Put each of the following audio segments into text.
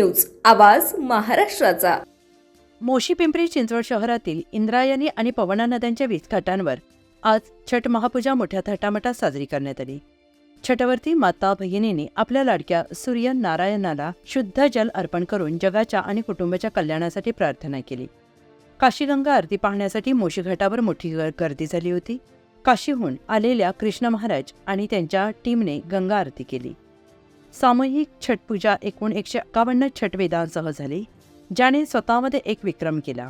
News, आवाज महाराष्ट्राचा। मोशी पिंपरी चिंचवड शहरातील इंद्रायणी आणि पवना नद्यांच्या वीजघाटांवर आज छठ महापूजा मोठ्या थाटामाटात साजरी करण्यात आली। छठवर्ती माता भगिनींनी आपल्या लाडक्या सूर्य नारायणाला शुद्ध जल अर्पण करून जगाच्या आणि कुटुंबाच्या कल्याणासाठी प्रार्थना केली। काशीगंगा आरती पाहण्यासाठी मोशी घाटावर मोठी गर्दी झाली होती। काशीहून आलेल्या कृष्ण महाराज आणि त्यांच्या टीमने गंगा आरती केली। सामूहिक छठपूजा एकूण 151 छठवेदांसह झाली, ज्याने स्वतःमध्ये एक विक्रम केला।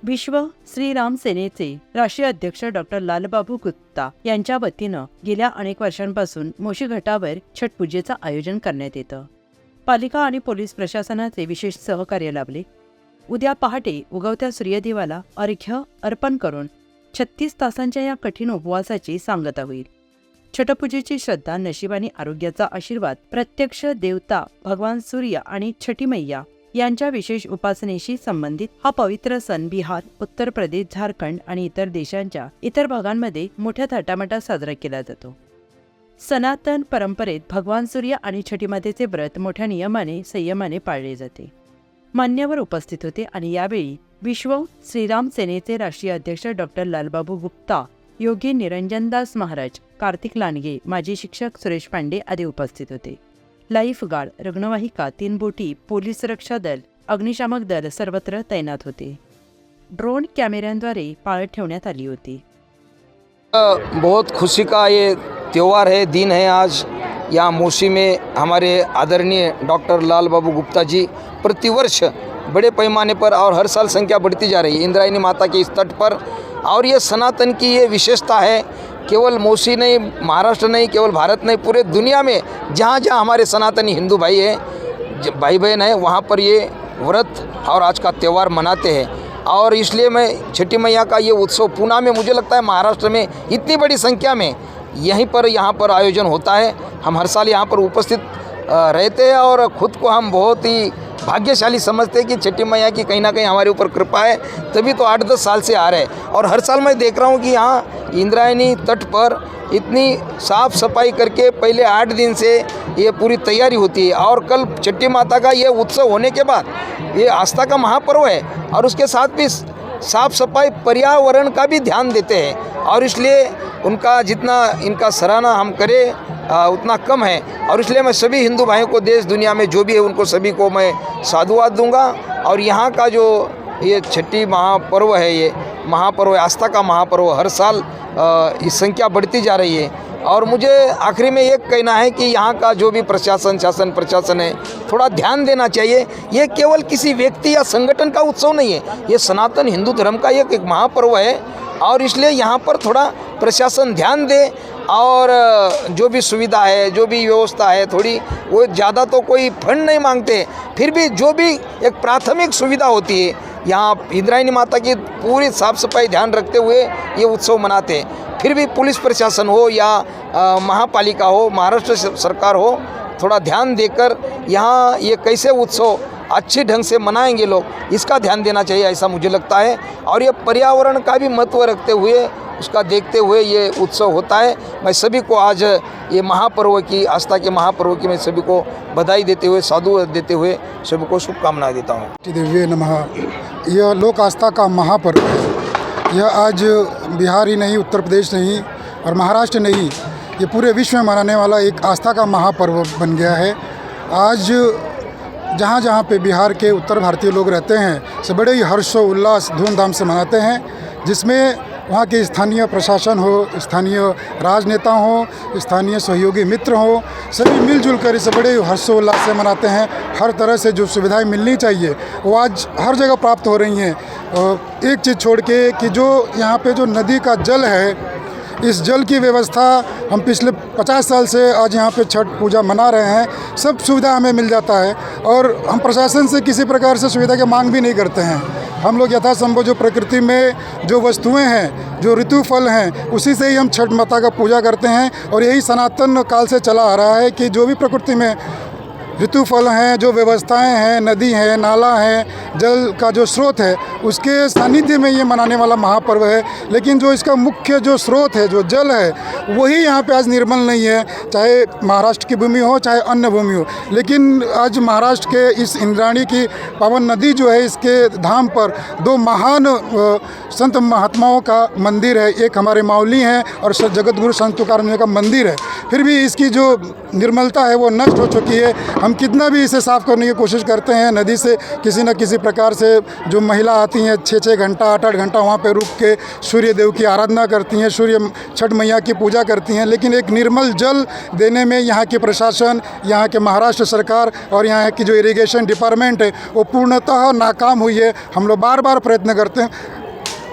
विश्व श्रीराम सेनेचे राष्ट्रीय अध्यक्ष डॉक्टर लालबाबू गुप्ता यांच्या वतीनं गेल्या अनेक वर्षांपासून मोशी घाटावर छठपूजेचं आयोजन करण्यात येतं। पालिका आणि पोलीस प्रशासनाचे विशेष सहकार्य लाभले। उद्या पहाटे उगवत्या सूर्यदेवाला अर्घ्य अर्पण करून 36 तासांच्या या कठीण उपवासाची सांगता होईल। छठपूजेची श्रद्धा, नशीब आणि आरोग्याचा आशीर्वाद, प्रत्यक्ष देवता भगवान सूर्य आणि छठी मैया यांच्या विशेष उपासनेशी संबंधित हा पवित्र सण बिहार, उत्तर प्रदेश, झारखंड आणि इतर देशांच्या इतर भागांमध्ये मोठ्या थाटामाटात साजरा केला जातो। सनातन परंपरेत भगवान सूर्य आणि छठी मातेचे व्रत मोठ्या नियमाने संयमाने पाळले जाते। मान्यवर उपस्थित होते आणि यावेळी विश्व श्रीराम सेनेचे राष्ट्रीय अध्यक्ष डॉक्टर लालबाबू गुप्ता, योगी निरंजनदास महाराज, कार्तिक लांडगे, माजी शिक्षक सुरेश पांडे आदी उपस्थित होते। लाईफ गार्ड, रुग्णवाहिका, 3 बोटी, पोलीस सुरक्षा दल, अग्निशामक दल सर्वत्र तैनात होते। ड्रोन कॅमेऱ्यांद्वारे पाळत ठेवण्यात आली होती। बहुत खुशी का ये त्यौहार है, दिन है। आज यहाँ मोशी में हमारे आदरणीय डॉक्टर लाल बाबू गुप्ता जी प्रतिवर्ष बड़े पैमाने पर और हर साल संख्या बढ़ती जा रही है इंद्रायणी माता के इस तट पर। और ये सनातन की ये विशेषता है, केवल मोशी नहीं, महाराष्ट्र नहीं, केवल भारत नहीं, पूरे दुनिया में जहाँ जहाँ हमारे सनातनी हिंदू भाई हैं, भाई बहन हैं, वहाँ पर ये व्रत और आज का त्यौहार मनाते हैं। और इसलिए मैं छठी मैया का ये उत्सव पूना में, मुझे लगता है महाराष्ट्र में इतनी बड़ी संख्या में यहाँ पर आयोजन होता है। हम हर साल यहाँ पर उपस्थित रहते हैं और ख़ुद को हम बहुत ही भाग्यशाली समझते हैं कि छठी मैया की कहीं ना कहीं हमारे ऊपर कृपा है, तभी तो 8-10 साल से आ रहे हैं। और हर साल मैं देख रहा हूँ कि यहाँ इंद्रायणी तट पर इतनी साफ़ सफाई करके पहले 8 दिन से ये पूरी तैयारी होती है। और कल छठी माता का ये उत्सव होने के बाद ये आस्था का महापर्व है और उसके साथ भी साफ़ सफाई, पर्यावरण का भी ध्यान देते हैं। और इसलिए उनका जितना इनका सराहना हम करें उतना कम है। और इसलिए मैं सभी हिंदू भाइयों को, देश दुनिया में जो भी है, उनको सभी को मैं साधुवाद दूंगा। और यहाँ का जो ये छठी महापर्व है, ये महापर्व है, आस्था का महापर्व, हर साल इस संख्या बढ़ती जा रही है। और मुझे आखिरी में ये कहना है कि यहाँ का जो भी प्रशासन, शासन प्रशासन है, थोड़ा ध्यान देना चाहिए। ये केवल किसी व्यक्ति या संगठन का उत्सव नहीं है, ये सनातन हिंदू धर्म का एक महापर्व है। और इसलिए यहाँ पर थोड़ा प्रशासन ध्यान दे और जो भी सुविधा है, जो भी व्यवस्था है, थोड़ी वो ज़्यादा तो कोई फंड नहीं मांगते, फिर भी जो भी एक प्राथमिक सुविधा होती है, यहाँ इंद्रायणी माता की पूरी साफ़ सफाई ध्यान रखते हुए ये उत्सव मनाते हैं। फिर भी पुलिस प्रशासन हो या महापालिका हो, महाराष्ट्र सरकार हो, थोड़ा ध्यान देकर यहाँ ये कैसे उत्सव अच्छे ढंग से मनाएंगे लोग, इसका ध्यान देना चाहिए, ऐसा मुझे लगता है। और ये पर्यावरण का भी महत्व रखते हुए, उसका देखते हुए ये उत्सव होता है। मैं सभी को आज ये महापर्व की, आस्था के महापर्व की मैं सभी को बधाई देते हुए, साधुवाद देते हुए सभी को शुभकामनाएं देता हूँ। देवी नमः। यह लोक आस्था का महापर्व है। यह आज बिहार ही नहीं, उत्तर प्रदेश नहीं और महाराष्ट्र नहीं, ये पूरे विश्व में मनाने वाला एक आस्था का महापर्व बन गया है। आज जहाँ जहाँ पे बिहार के उत्तर भारतीय लोग रहते हैं, सब बड़े ही हर्षोल्लास धूमधाम से मनाते हैं, जिसमें वहाँ के स्थानीय प्रशासन हो, स्थानीय राजनेता हो, स्थानीय सहयोगी मित्र हो, सभी मिलजुल कर इसे बड़े हर्षोल्लास से मनाते हैं। हर तरह से जो सुविधाएं मिलनी चाहिए वो आज हर जगह प्राप्त हो रही हैं। एक चीज़ छोड़ के कि जो यहाँ पे जो नदी का जल है, इस जल की व्यवस्था हम पिछले 50 साल से आज यहाँ पे छठ पूजा मना रहे हैं। सब सुविधा हमें मिल जाता है और हम प्रशासन से किसी प्रकार से सुविधा की मांग भी नहीं करते हैं। हम लोग यथासंभव जो प्रकृति में जो वस्तुएं हैं, जो ऋतु फल हैं, उसी से ही हम छठ माता का पूजा करते हैं। और यही सनातन काल से चला आ रहा है कि जो भी प्रकृति में ऋतुफल हैं, जो व्यवस्थाएं हैं, नदी है, नाला है, जल का जो स्रोत है, उसके सानिध्य में ये मनाने वाला महापर्व है। लेकिन जो इसका मुख्य जो स्रोत है, जो जल है, वही यहाँ पे आज निर्मल नहीं है, चाहे महाराष्ट्र की भूमि हो चाहे अन्य भूमि हो। लेकिन आज महाराष्ट्र के इस इंद्रायणी की पावन नदी जो है, इसके धाम पर दो महान संत महात्माओं का मंदिर है। एक हमारे माउली हैं और जगत गुरु संत तुकाराम जी का मंदिर है। फिर भी इसकी जो निर्मलता है वो नष्ट हो चुकी है। हम कितना भी इसे साफ़ करने की कोशिश करते हैं, नदी से किसी न किसी प्रकार से जो महिला आती हैं 6-6 घंटा 8-8 घंटा वहाँ पे रुक के सूर्य देव की आराधना करती हैं, सूर्य छठ मैया की पूजा करती हैं, लेकिन एक निर्मल जल देने में यहाँ की प्रशासन, यहाँ के महाराष्ट्र सरकार और यहाँ की जो इरिगेशन डिपार्टमेंट है वो पूर्णतः नाकाम हुई है। हम लोग बार बार प्रयत्न करते हैं,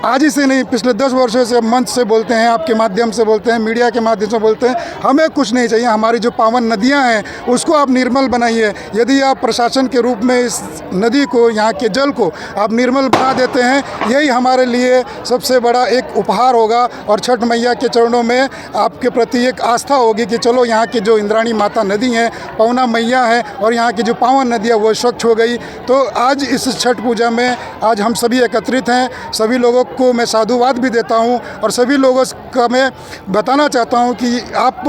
आज ही से नहीं, पिछले 10 वर्षों से मंच से बोलते हैं, आपके माध्यम से बोलते हैं, मीडिया के माध्यम से बोलते हैं, हमें कुछ नहीं चाहिए। हमारी जो पावन नदियां हैं उसको आप निर्मल बनाइए। यदि आप प्रशासन के रूप में इस नदी को, यहाँ के जल को आप निर्मल बना देते हैं, यही हमारे लिए सबसे बड़ा एक उपहार होगा। और छठ मैया के चरणों में आपके प्रति एक आस्था होगी कि चलो यहाँ की जो इंद्रायणी माता नदी हैं, पवना मैया है और यहाँ की जो पावन नदियाँ वो स्वच्छ हो गई। तो आज इस छठ पूजा में आज हम सभी एकत्रित हैं। सभी लोगों को मैं साधुवाद भी देता हूं और सभी लोगों का मैं बताना चाहता हूं कि आप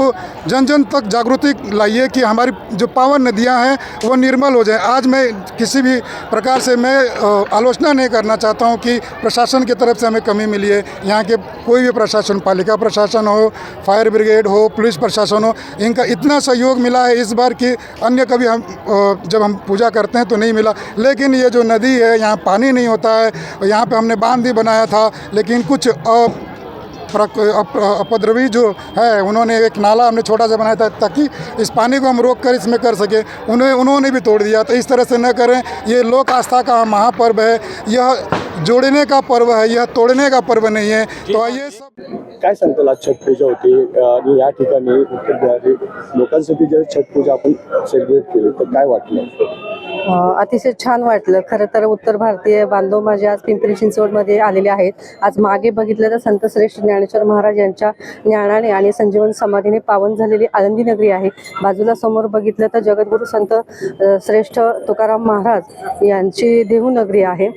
जन जन तक जागृति लाइए कि हमारी जो पावन नदियां हैं वो निर्मल हो जाए। आज मैं किसी भी प्रकार से मैं आलोचना नहीं करना चाहता हूं कि प्रशासन की तरफ से हमें कमी मिली है। यहाँ के कोई भी प्रशासन, पालिका प्रशासन हो, फायर ब्रिगेड हो, पुलिस प्रशासन हो, इनका इतना सहयोग मिला है इस बार कि अन्य कभी हम जब हम पूजा करते हैं तो नहीं मिला। लेकिन ये जो नदी है, यहाँ पानी नहीं होता है। यहाँ पे हमने बांध भी बनाया था, लेकिन कुछ अपद्रवी जो है, उन्होंने एक नाला हमने छोटा सा बनाया था ताकि इस पानी को हम रोक कर इसमें कर सके, उन्होंने भी तोड़ दिया। तो इस तरह से न करें। ये लोक आस्था का महापर्व है, यह जोड़ने का पर्व है, यह तोड़ने का पर्व नहीं है। तो आइए सब काय सांगताल, आज छठ पूजा होती आणि या ठिकाणी उत्तर बिहारी लोकांसाठी जर छठ पूजा आपण सेलिब्रेट केली तर काय वाटलं? अतिशय छान वाटलं. खरं तर उत्तर भारतीय बांधव माझे आज पिंपरी चिंचवडमध्ये आलेले आहेत. आज मागे बघितलं तर संत श्रेष्ठ ज्ञानेश्वर महाराज यांच्या ज्ञानाने आणि संजीवन समाधीने पावन झालेली आळंदी नगरी आहे. बाजूला समोर बघितलं तर जगद्गुरू संत श्रेष्ठ तुकाराम महाराज यांची देहू नगरी आहे.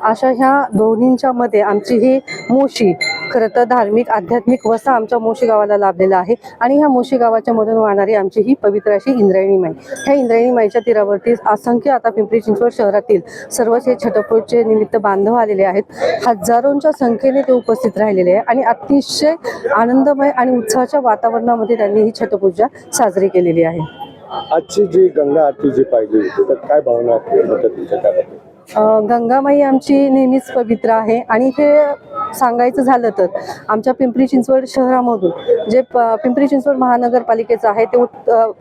अशा ह्या दोन्हींच्या मध्ये आमची ही मोशी, खरं तर धार्मिक आध्यात्मिक वसा आमच्या मोशी गावाला लाभलेला आहे. आणि ह्या मोशी गावाच्या मधून वाहणारी आमची ही पवित्र अशी इंद्रायणी माई. ह्या इंद्रायणी माईच्या तीरावरती असंख्य आता पिंपरी चिंचवड शहरातील सर्वच हे छठपूजेचे निमित्त बांधव आलेले आहेत. हजारोंच्या संख्येने ते उपस्थित राहिलेले आहे आणि अतिशय आनंदमय आणि उत्साहाच्या वातावरणामध्ये त्यांनी ही छठपूजा साजरी केलेली आहे. आजची जी गंगा आरती जी पाहिली तर काय भावना होत्या तुमच्या त्याबद्दल? गंगामाई आमची नेहमीच पवित्र आहे आणि हे सांगायचं झालं तर आमच्या पिंपरी चिंचवड शहरामधून जे पिंपरी चिंचवड महानगरपालिकेचं आहे ते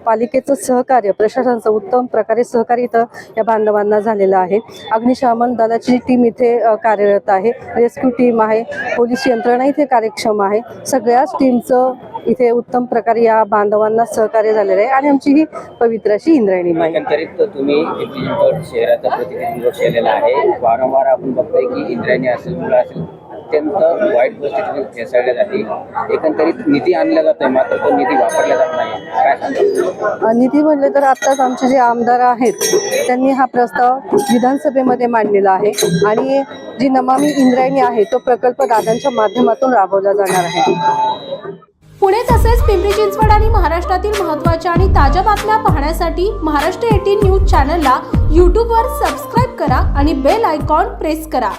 पालिकेचं सहकार्य, प्रशासनाचं उत्तम प्रकारे सहकार्य इथं या बांधवांना झालेलं आहे. अग्निशमन दलाची टीम इथे कार्यरत आहे, रेस्क्यू टीम आहे, पोलीस यंत्रणा इथे कार्यक्षम आहे. सगळ्याच टीमचं इथे उत्तम प्रकारे या बांधवांना सहकार्य झालेलं आहे आणि आमची ही पवित्र अशी इंद्रायणी माई. एकंदरीत तुम्ही चिंचवड शहराचं प्रतिनिधित्व केलेलं आहे. वारंवार आपण बघतोय की इंद्रायणी असेल, मुलं असेल, अत्यंत वाईट परिस्थितीने भेसळल्या जाते. एकंदरीत निधी आणला जातोय, मात्र तो निधी वापरला जात नाही. काय सांगता? निधी म्हणले तर आत्ताच आमचे जे आमदार आहेत त्यांनी हा प्रस्ताव विधानसभेमध्ये मांडलेला आहे आणि जी नमामि इंद्रायणी आहे तो प्रकल्प दादांच्या माध्यमातून राबवला जाणार आहे. पुणे तसेच पिंपरी चिंचवड आणि महाराष्ट्रातील महत्त्वाच्या आणि ताज्या बातम्या पाहण्यासाठी महाराष्ट्र 18 न्यूज चॅनलला यूट्यूबवर सबस्क्राईब करा आणि बेल आयकॉन प्रेस करा.